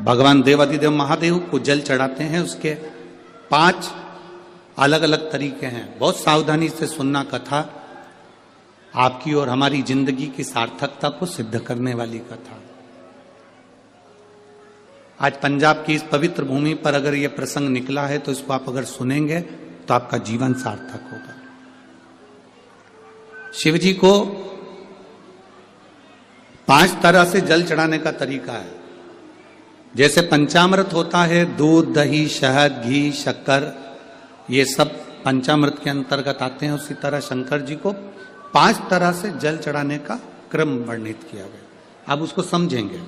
भगवान देवाधिदेव महादेव को जल चढ़ाते हैं। उसके 5 अलग अलग तरीके हैं। बहुत सावधानी से सुनना कथा, आपकी और हमारी जिंदगी की सार्थकता को सिद्ध करने वाली कथा। आज पंजाब की इस पवित्र भूमि पर अगर यह प्रसंग निकला है तो इसको आप अगर सुनेंगे तो आपका जीवन सार्थक होगा। शिव जी को 5 तरह से जल चढ़ाने का तरीका है। जैसे पंचामृत होता है, दूध, दही, शहद, घी, शक्कर, ये सब पंचामृत के अंतर्गत आते हैं। उसी तरह शंकर जी को 5 तरह से जल चढ़ाने का क्रम वर्णित किया गया। अब उसको समझेंगे,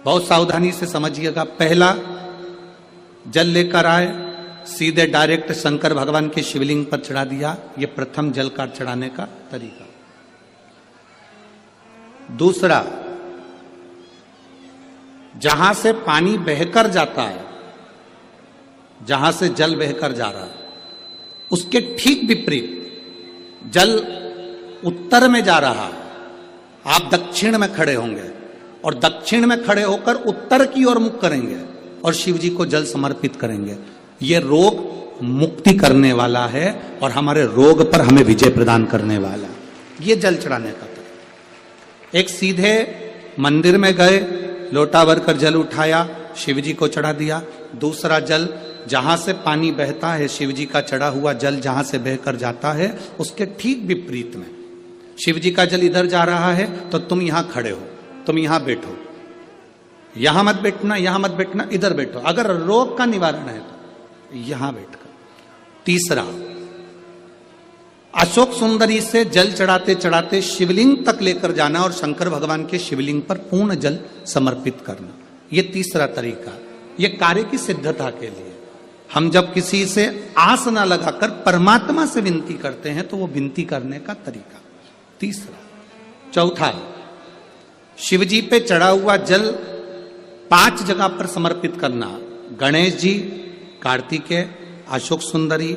बहुत सावधानी से समझिएगा। पहला, जल लेकर आए, सीधे डायरेक्ट शंकर भगवान के शिवलिंग पर चढ़ा दिया। यह प्रथम जल का चढ़ाने का तरीका। दूसरा, जहां से पानी बहकर जाता है, जहां से जल बहकर जा रहा है, उसके ठीक विपरीत जल उत्तर में जा रहा है, आप दक्षिण में खड़े होंगे और दक्षिण में खड़े होकर उत्तर की ओर मुख करेंगे और शिव जी को जल समर्पित करेंगे। यह रोग मुक्ति करने वाला है और हमारे रोग पर हमें विजय प्रदान करने वाला है। यह जल चढ़ाने का तरीका। एक, सीधे मंदिर में गए, लोटा भरकर जल उठाया, शिव जी को चढ़ा दिया। दूसरा, जल जहां से पानी बहता है, शिव जी का चढ़ा हुआ जल जहां से बहकर जाता है, उसके ठीक विपरीत में शिव जी का जल इधर जा रहा है तो तुम यहां खड़े हो, तुम यहां बैठो, यहां मत बैठना, यहां मत बैठना, इधर बैठो। अगर रोग का निवारण है तो यहां बैठकर। तीसरा, अशोक सुंदरी से जल चढ़ाते चढ़ाते शिवलिंग तक लेकर जाना और शंकर भगवान के शिवलिंग पर पूर्ण जल समर्पित करना। यह तीसरा तरीका। यह कार्य की सिद्धता के लिए। हम जब किसी से आस ना लगाकर परमात्मा से विनती करते हैं तो वो विनती करने का तरीका। तीसरा। चौथा, शिव जी पे चढ़ा हुआ जल 5 जगह पर समर्पित करना। गणेश जी, कार्तिकेय, अशोक सुंदरी,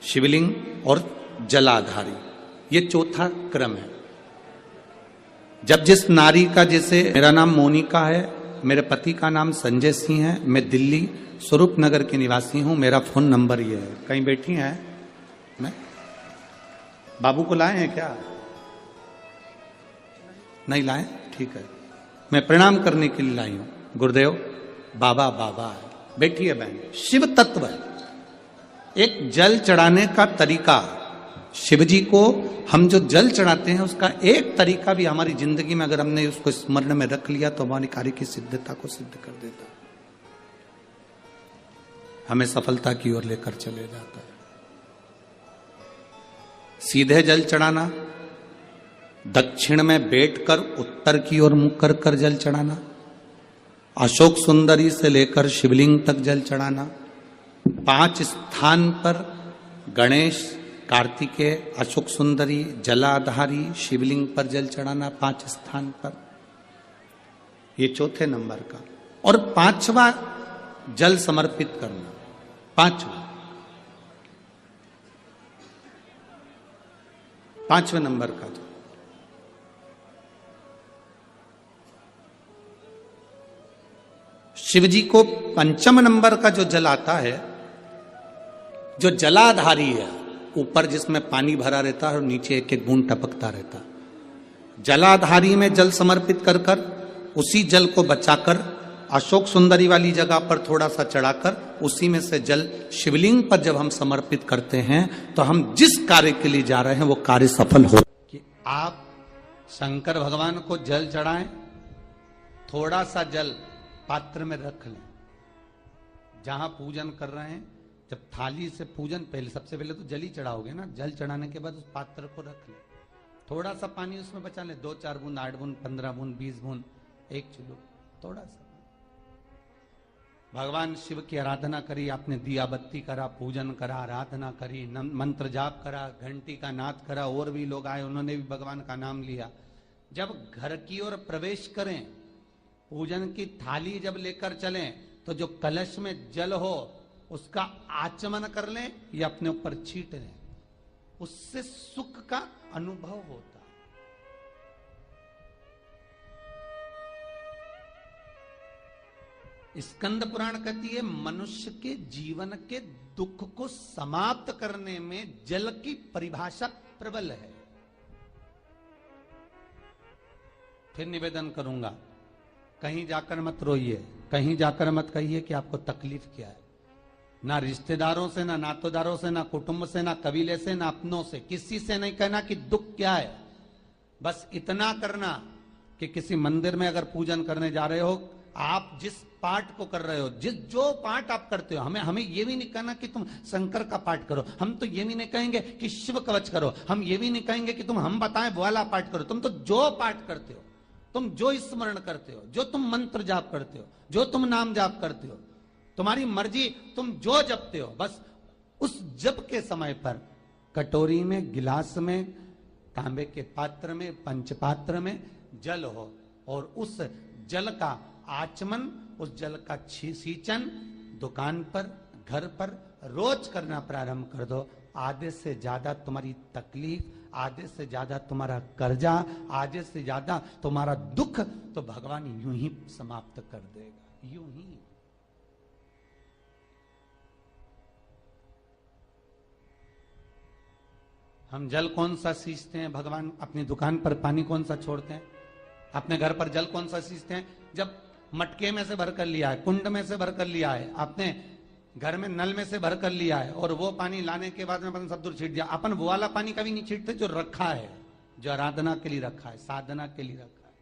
शिवलिंग और जलाधारी। ये चौथा क्रम है। जब जिस नारी का, जैसे मेरा नाम मोनिका है, मेरे पति का नाम संजय सिंह है, मैं दिल्ली स्वरूप नगर के निवासी हूं, मेरा फोन नंबर ये है। कहीं बैठी हैं? मैं बाबू को लाए हैं क्या? नहीं लाए? ठीक है, मैं प्रणाम करने के लिए लाई हूं। गुरुदेव, बाबा बाबा है। बैठी है बहन। शिव तत्व है। एक जल चढ़ाने का तरीका, शिव जी को हम जो जल चढ़ाते हैं उसका एक तरीका भी हमारी जिंदगी में अगर हमने उसको स्मरण में रख लिया तो हमारी कार्य की सिद्धता को सिद्ध कर देता है, हमें सफलता की ओर लेकर चले जाता है। सीधे जल चढ़ाना, दक्षिण में बैठकर उत्तर की ओर मुख कर कर जल चढ़ाना, अशोक सुंदरी से लेकर शिवलिंग तक जल चढ़ाना, 5 स्थान पर गणेश, कार्तिकेय, अशोक सुंदरी, जलाधारी, शिवलिंग पर जल चढ़ाना 5 स्थान पर। ये चौथे नंबर का। और 5वां जल समर्पित करना। 5वें नंबर का जो शिव जी को 5म नंबर का जो जल आता है, जो जलाधारी है, ऊपर जिसमें पानी भरा रहता है और नीचे एक एक बूंद टपकता रहता है। जलाधारी में जल समर्पित कर कर उसी जल को बचाकर अशोक सुंदरी वाली जगह पर थोड़ा सा चढ़ाकर उसी में से जल शिवलिंग पर जब हम समर्पित करते हैं तो हम जिस कार्य के लिए जा रहे हैं वो कार्य सफल हो। कि आप शंकर भगवान को जल चढ़ाएं, थोड़ा सा जल पात्र में रख लें। जहां पूजन कर रहे हैं, जब थाली से पूजन, पहले सबसे पहले तो जल ही चढ़ाओगे ना, जल चढ़ाने के बाद उस पात्र को रख ले, थोड़ा सा पानी उसमें बचा ले, 2-4 बूंद, 8 बूंद, 15 बूंद, 20 बूंद, 1 चुल्लू, थोड़ा सा। भगवान शिव की आराधना करी, आपने दिया बत्ती करा, पूजन करा, आराधना करी, मंत्र जाप करा, घंटी का नाद करा, और भी लोग आए, उन्होंने भी भगवान का नाम लिया। जब घर की ओर प्रवेश करें, पूजन की थाली जब लेकर चलें, तो जो कलश में जल हो उसका आचमन कर लें या अपने ऊपर छीट लें, उससे सुख का अनुभव होता। स्कंद पुराण कहती है मनुष्य के जीवन के दुख को समाप्त करने में जल की परिभाषा प्रबल है। फिर निवेदन करूंगा, कहीं जाकर मत रोइए, कहीं जाकर मत कहिए कि आपको तकलीफ क्या है। ना रिश्तेदारों से, ना नातेदारों से, ना कुटुंब से, ना कबीले से, ना अपनों से, किसी से नहीं कहना कि दुख क्या है। बस इतना करना कि किसी मंदिर में अगर पूजन करने जा रहे हो, आप जिस पाठ को कर रहे हो, जो पाठ आप करते हो, हमें ये भी नहीं कहना कि तुम शंकर का पाठ करो, हम तो ये भी नहीं कहेंगे कि शिव कवच करो, हम ये भी नहीं कहेंगे कि तुम हम बताएं वो वाला पाठ करो। तुम तो जो पाठ करते हो, तुम जो स्मरण करते हो, जो तुम मंत्र जाप करते हो, जो तुम नाम जाप करते हो, तुम्हारी मर्जी, तुम जो जपते हो, बस उस जप के समय पर कटोरी में, गिलास में, तांबे के पात्र में, पंचपात्र में जल हो और उस जल का आचमन, उस जल का सींचन दुकान पर, घर पर रोज करना प्रारंभ कर दो। आधे से ज्यादा तुम्हारी तकलीफ, आधे से ज्यादा तुम्हारा कर्जा, आधे से ज्यादा तुम्हारा दुख तो भगवान यूं ही समाप्त कर देगा, यूं ही। हम जल कौन सा सींचते हैं? भगवान अपनी दुकान पर पानी कौन सा छोड़ते हैं? अपने घर पर जल कौन सा सींचते हैं? जब मटके में से भरकर लिया है, कुंड में से भरकर लिया है, आपने घर में नल में से भरकर लिया है और वो पानी लाने के बाद में अपन सब दूर छीट दिया। अपन वो वाला पानी कभी नहीं छीटते जो रखा है, जो आराधना के लिए रखा है, साधना के लिए रखा है,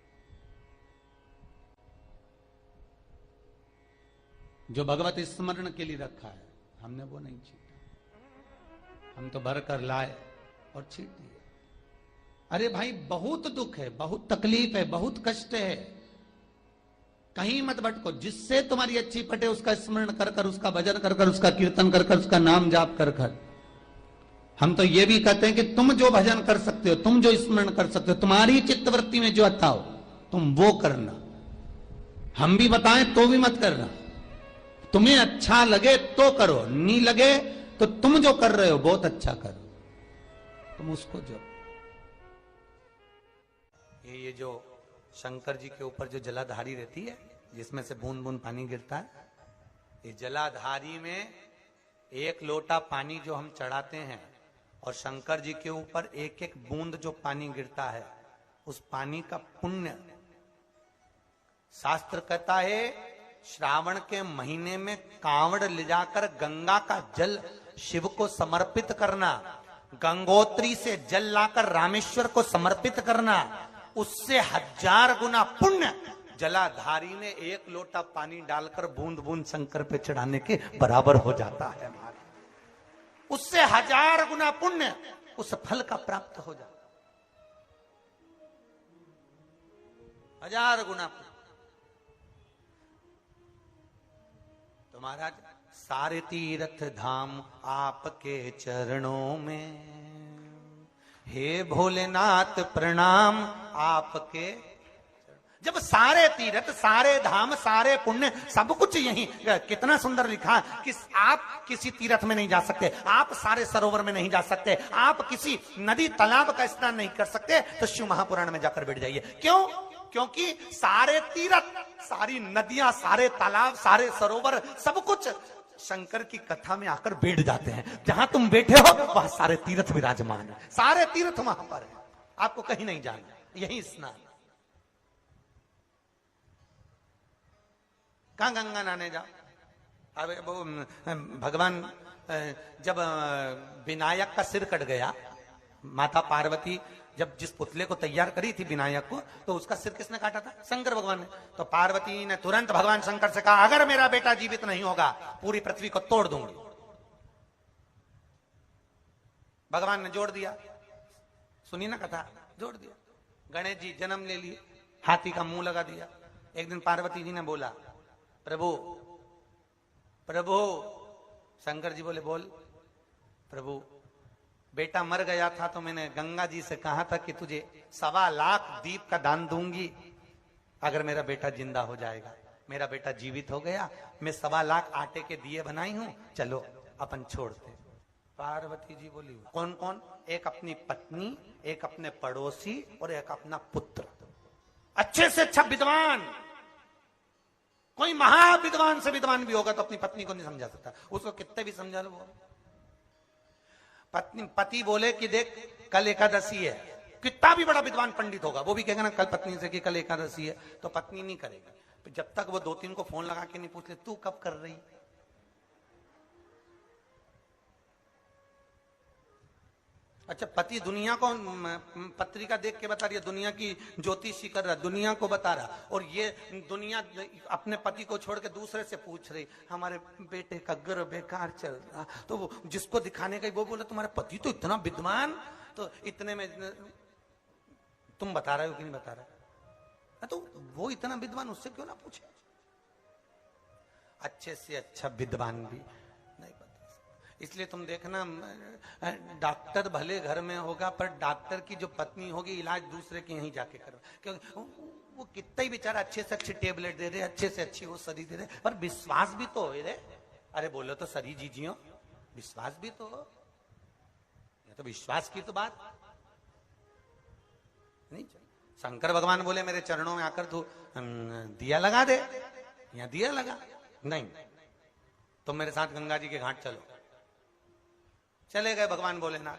जो भगवत स्मरण के लिए रखा है। हमने वो नहीं छीटा, हम तो भरकर लाए और छीट दिए। अरे भाई, बहुत दुख है, बहुत तकलीफ है, बहुत कष्ट है, कहीं मत भटको। जिससे तुम्हारी अच्छी पटे उसका स्मरण कर कर, उसका भजन कर कर, उसका कीर्तन कर कर, उसका नाम जाप कर कर। हम तो ये भी कहते हैं कि तुम जो भजन कर सकते हो, तुम जो स्मरण कर सकते हो, तुम्हारी चित्तवृत्ति में जो आता हो तुम वो करना। हम भी बताएं तो भी मत करना। तुम्हें अच्छा लगे तो करो, नहीं लगे तो तुम जो कर रहे हो बहुत अच्छा करो, तुम उसको जो। ये जो शंकर जी के ऊपर जो जलाधारी रहती है, जिसमें से बूंद बूंद पानी गिरता है, इस जलाधारी में एक लोटा पानी जो हम चढ़ाते हैं और शंकर जी के ऊपर एक एक बूंद जो पानी गिरता है, उस पानी का पुण्य, शास्त्र कहता है श्रावण के महीने में कांवड़ ले जाकर गंगा का जल शिव को समर्पित करना, गंगोत्री से जल लाकर रामेश्वर को समर्पित करना, उससे 1000 गुना पुण्य जलाधारी ने एक लोटा पानी डालकर बूंद बूंद शंकर पे चढ़ाने के बराबर हो जाता है। उससे 1000 गुना पुण्य उस फल का प्राप्त हो जाता, 1000 गुना पुण्य। तो महाराज, सारे तीर्थ धाम आपके चरणों में, हे भोलेनाथ प्रणाम आपके। जब सारे तीर्थ, सारे धाम, सारे पुण्य, सब कुछ यही, कितना सुंदर लिखा कि आप किसी तीर्थ में नहीं जा सकते, आप सारे सरोवर में नहीं जा सकते, आप किसी नदी तालाब का स्नान नहीं कर सकते, तो शिव महापुराण में जाकर बैठ जाइए। क्यों? क्योंकि सारे तीर्थ, सारी नदियां, सारे तालाब, सारे सरोवर, सब कुछ शंकर की कथा में आकर बैठ जाते हैं। जहां तुम बैठे हो वहां सारे तीर्थ विराजमान है, सारे तीर्थ वहां पर है, आपको कहीं नहीं जाना, यही स्नान। कहां गंगा नहाने जाओ? अब वो भगवान जब विनायक का सिर कट गया, माता पार्वती जब जिस पुतले को तैयार करी थी विनायक को, तो उसका सिर किसने काटा था? शंकर भगवान ने। तो पार्वती ने तुरंत भगवान शंकर से कहा, अगर मेरा बेटा जीवित नहीं होगा पूरी पृथ्वी को तोड़ दूंगी। भगवान ने जोड़ दिया, सुनी ना कथा, जोड़ दिया। गणेश जी जन्म ले लिए, हाथी का मुंह लगा दिया। एक दिन पार्वती जी ने बोला, प्रभु प्रभु, शंकर जी बोले बोल। प्रभु, बेटा मर गया था तो मैंने गंगा जी से कहा था कि तुझे 1.25 लाख दीप का दान दूंगी अगर मेरा बेटा जिंदा हो जाएगा। मेरा बेटा जीवित हो गया, मैं 1.25 लाख आटे के दिए बनाई हूं, चलो अपन छोड़ते। पार्वती जी बोली, कौन कौन? एक अपनी पत्नी, एक अपने पड़ोसी और एक अपना पुत्र, अच्छे से अच्छा विद्वान, कोई महाविद्वान से विद्वान भी होगा तो अपनी पत्नी को नहीं समझा सकता, उसको कितने भी समझा लो वो। पति बोले कि देख कल एकादशी है, कितना भी बड़ा विद्वान पंडित होगा वो भी कहेगा ना कल पत्नी से कि कल एकादशी है, तो पत्नी नहीं करेगी जब तक वो 2-3 को फोन लगा के नहीं पूछ ले तू कब कर रही। अच्छा, पति दुनिया को पत्रिका देख के बता रही है, दुनिया की ज्योतिषी कर रहा है, दुनिया को बता रहा, और ये दुनिया अपने पति को छोड़ के दूसरे से पूछ रही हमारे बेटे का गर्भ बेकार चल रहा, तो वो जिसको दिखाने का वो बोले तुम्हारा पति तो इतना विद्वान, तो इतने में तुम बता रहे हो कि नहीं बता रहे, तो वो इतना विद्वान उससे क्यों ना पूछे। अच्छे से अच्छा विद्वान भी नहीं बता सकता। इसलिए तुम देखना डॉक्टर भले घर में होगा पर डॉक्टर की जो पत्नी होगी इलाज दूसरे के यहीं जाके करो, क्योंकि वो कितना ही बेचारा अच्छे से अच्छी टेबलेट दे रहे, अच्छे से अच्छी वो सरी दे रहे, पर विश्वास भी तो हो रे। अरे बोलो तो सरी जीजियो, विश्वास भी तो हो, तो विश्वास की तो बात नहीं। शंकर भगवान बोले मेरे चरणों में आकर तू दिया लगा दे, यहां दिया लगा नहीं, तुम मेरे साथ गंगा जी के घाट चलो। चले गए भगवान भोलेनाथ,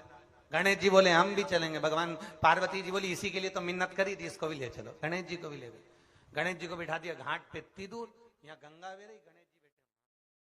गणेश जी बोले हम भी चलेंगे, भगवान पार्वती जी बोली इसी के लिए तो मिन्नत करी थी, इसको भी ले चलो, गणेश जी को भी ले गए, गणेश जी को बिठा दिया घाट पे इतनी दूर, यहाँ गंगा बह रही, गणेश